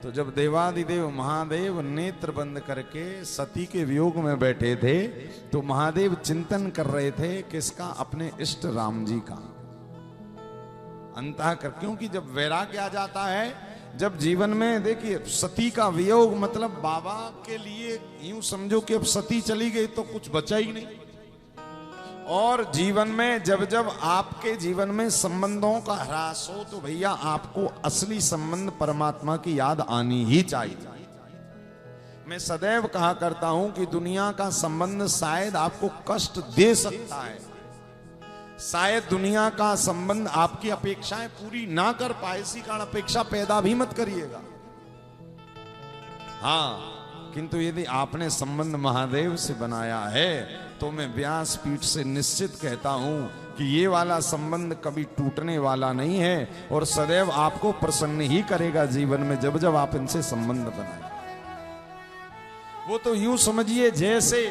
तो जब देवादिदेव महादेव नेत्र बंद करके सती के वियोग में बैठे थे तो महादेव चिंतन कर रहे थे किसका? अपने इष्ट राम जी का। अंतः कर, क्योंकि जब वैराग्य आ जाता है, जब जीवन में देखिए सती का वियोग मतलब बाबा के लिए यूं समझो कि अब सती चली गई तो कुछ बचा ही नहीं। और जीवन में जब जब आपके जीवन में संबंधों का ह्रास हो तो भैया आपको असली संबंध परमात्मा की याद आनी ही चाहिए। मैं सदैव कहा करता हूं कि दुनिया का संबंध शायद आपको कष्ट दे सकता है, शायद दुनिया का संबंध आपकी अपेक्षाएं पूरी ना कर पाए, इसी कारण अपेक्षा पैदा भी मत करिएगा। हाँ, किंतु यदि आपने संबंध महादेव से बनाया है तो मैं व्यासपीठ से निश्चित कहता हूं कि ये वाला संबंध कभी टूटने वाला नहीं है और सदैव आपको प्रसन्न ही करेगा जीवन में जब जब आप इनसे संबंध बनाए। वो तो यूं समझिए जैसे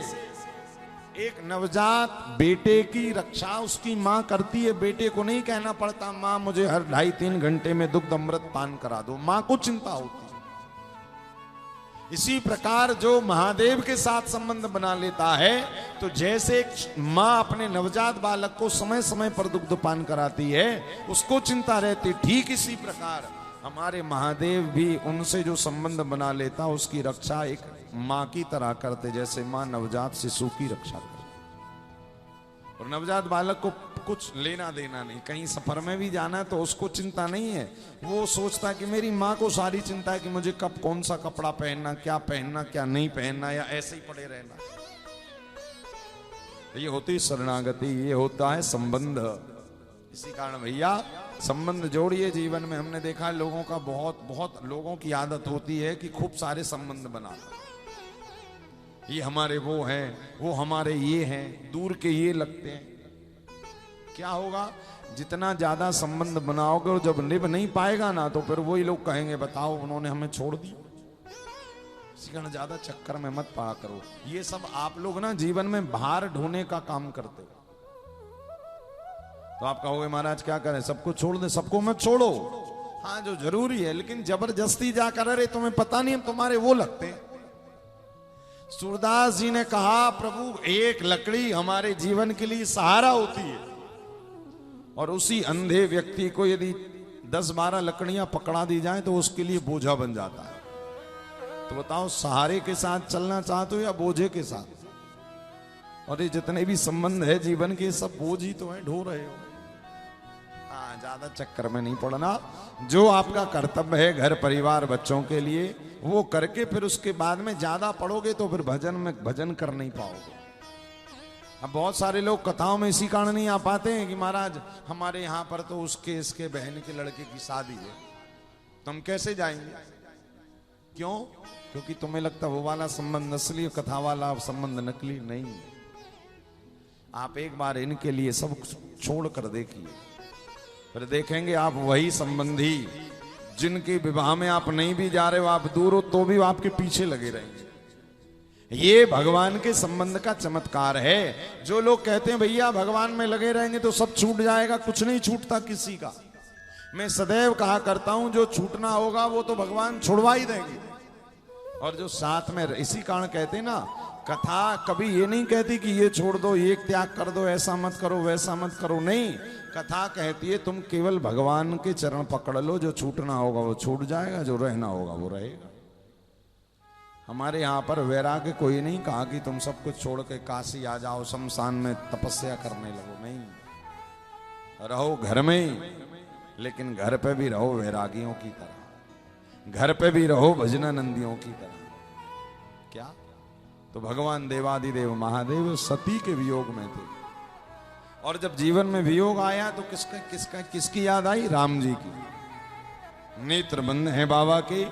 एक नवजात बेटे की रक्षा उसकी मां करती है, बेटे को नहीं कहना पड़ता मां मुझे हर 2.5-3 घंटे में दुग्ध अमृत पान करा दो, मां को चिंता होती है। इसी प्रकार जो महादेव के साथ संबंध बना लेता है तो जैसे एक मां अपने नवजात बालक को समय समय पर दुग्ध पान कराती है उसको चिंता रहती, ठीक इसी प्रकार हमारे महादेव भी उनसे जो संबंध बना लेता उसकी रक्षा एक मां की तरह करते, जैसे मां नवजात शिशु की रक्षा करती। और नवजात बालक को कुछ लेना देना नहीं, कहीं सफर में भी जाना है तो उसको चिंता नहीं है, वो सोचता है कि मेरी माँ को सारी चिंता है कि मुझे कब कौन सा कपड़ा पहनना, क्या नहीं पहनना, या ऐसे ही पड़े रहना। ये होती शरणागति, ये होता है संबंध। इसी कारण भैया संबंध जोड़िए जीवन में। हमने देखा लोगों का बहुत लोगों की आदत होती है कि खूब सारे संबंध बनाना, ये हमारे वो हैं, वो हमारे ये हैं, दूर के ये लगते हैं। क्या होगा? जितना ज्यादा संबंध बनाओगे और जब निभ नहीं पाएगा ना तो फिर वही लोग कहेंगे बताओ उन्होंने हमें छोड़ दिया। इसी कारण ज्यादा चक्कर में मत पड़ा करो। ये सब आप लोग ना जीवन में भार ढोने का काम करते हो। तो आप कहोगे महाराज क्या करें, सबको छोड़ दे? सबको मत छोड़ो, हाँ जो जरूरी है, लेकिन जबरदस्ती जाकर अरे तुम्हें पता नहीं हम तुम्हारे वो लगते हैं। सूरदास जी ने कहा प्रभु एक लकड़ी हमारे जीवन के लिए सहारा होती है और उसी अंधे व्यक्ति को यदि 10-12 लकड़ियां पकड़ा दी जाए तो उसके लिए बोझा बन जाता है। तो बताओ सहारे के साथ चलना चाहते हो या बोझे के साथ? और ये जितने भी संबंध है जीवन के सब बोझ ही तो है, ढो रहे हो। हाँ, ज्यादा चक्कर में नहीं पड़ना। जो आपका कर्तव्य है घर परिवार बच्चों के लिए वो करके फिर उसके बाद में ज्यादा पढ़ोगे तो फिर भजन कर नहीं पाओगे। अब बहुत सारे लोग कथाओं में इसी कारण नहीं आ पाते हैं कि महाराज हमारे यहाँ पर तो उसके इसके बहन के लड़के की शादी है, तो हम कैसे जाएंगे? क्यों? क्योंकि तुम्हें लगता वो वाला संबंध असली, कथा वाला संबंध नकली नहीं है। आप एक बार इनके लिए सब छोड़ कर देखिए, फिर देखेंगे आप वही संबंधी जिनके विवाह में आप नहीं भी जा रहे हो, आप दूर हो तो भी आपके पीछे लगे रहेंगे। ये भगवान के संबंध का चमत्कार है। जो लोग कहते हैं भैया भगवान में लगे रहेंगे तो सब छूट जाएगा, कुछ नहीं छूटता किसी का। मैं सदैव कहा करता हूं जो छूटना होगा वो तो भगवान छुड़वा ही देंगे। और जो साथ में, इसी कारण कहते हैं ना, कथा कभी ये नहीं कहती कि ये छोड़ दो, ये त्याग कर दो, ऐसा मत करो वैसा मत करो, नहीं। कथा कहती है तुम केवल भगवान के चरण पकड़ लो, जो छूटना होगा वो छूट जाएगा, जो रहना होगा वो रहेगा। हमारे यहाँ पर वैराग्य कोई नहीं कहा कि तुम सब कुछ छोड़ के काशी आ जाओ, शमशान में तपस्या करने लगो, नहीं। रहो घर में, लेकिन घर पे भी रहो वैरागियों की तरह, घर पे भी रहो भजनानंदियों की तरह। क्या? तो भगवान देवादिदेव महादेव सती के वियोग में थे और जब जीवन में वियोग आया तो किसकी याद आई? राम जी की। नेत्र बंद है बाबा के,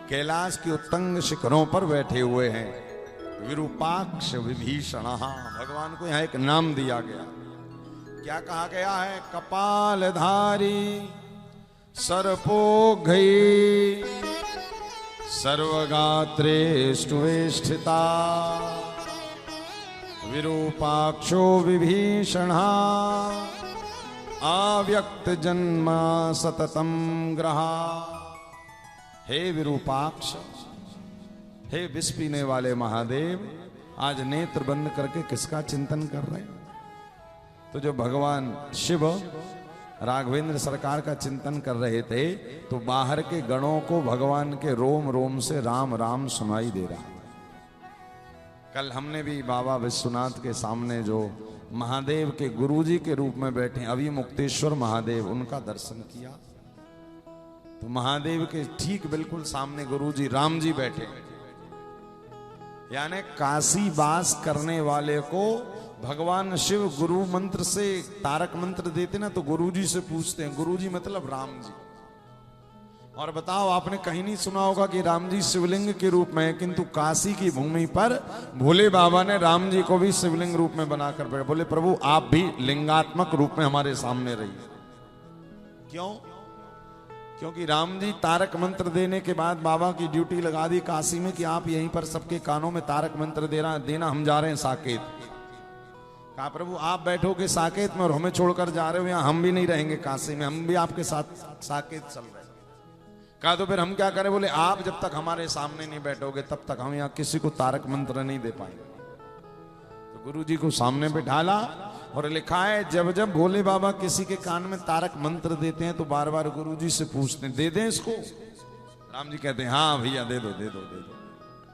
कैलाश की उत्तंग शिखरों पर बैठे हुए हैं। विरूपाक्ष विभीषण, भगवान को यहाँ एक नाम दिया गया। क्या कहा गया है? कपालधारी सर्पोघ्री सर्वगात्रे स्थिता विरूपाक्षो विभीषणः अव्यक्त जन्म सततम ग्रहा। हे विरूपाक्ष, हे विष पीने वाले महादेव, आज नेत्र बंद करके किसका चिंतन कर रहे हैं? तो जो भगवान शिव राघवेंद्र सरकार का चिंतन कर रहे थे, तो बाहर के गणों को भगवान के रोम रोम से राम राम सुनाई दे रहा। कल हमने भी बाबा विश्वनाथ के सामने जो महादेव के गुरुजी के रूप में बैठे अभिमुक्तेश्वर महादेव, उनका दर्शन किया। तो महादेव के ठीक बिल्कुल सामने गुरुजी राम जी बैठे, यानी काशी वास करने वाले को भगवान शिव गुरु मंत्र से तारक मंत्र देते ना, तो गुरुजी से पूछते हैं, गुरुजी मतलब राम जी। और बताओ, आपने कहीं नहीं सुना होगा कि राम जी शिवलिंग के रूप में है, किंतु काशी की भूमि पर भोले बाबा ने राम जी को भी शिवलिंग रूप में बनाकर बैठे। बोले प्रभु आप भी लिंगात्मक रूप में हमारे सामने रहिए। क्यों? क्योंकि राम जी तारक मंत्र देने के बाद बाबा की ड्यूटी लगा दी काशी में कि आप यहीं पर सबके कानों में तारक मंत्र देना, हम जा रहे हैं साकेत। कहा प्रभु आप बैठोगे साकेत में और हमें छोड़कर जा रहे हो, यहाँ हम भी नहीं रहेंगे काशी में, हम भी आपके साथ साकेत चल रहे हैं। कहा तो फिर हम क्या करें? बोले आप जब तक हमारे सामने नहीं बैठोगे तब तक हम यहाँ किसी को तारक मंत्र नहीं दे पाएंगे। तो गुरु जी को सामने बैठाला और लिखा है जब जब भोले बाबा किसी के कान में तारक मंत्र देते हैं तो बार बार गुरु जी से पूछते हैं दे दें इसको? राम जी कहते हैं हाँ भैया दे दो दे दो दे दो।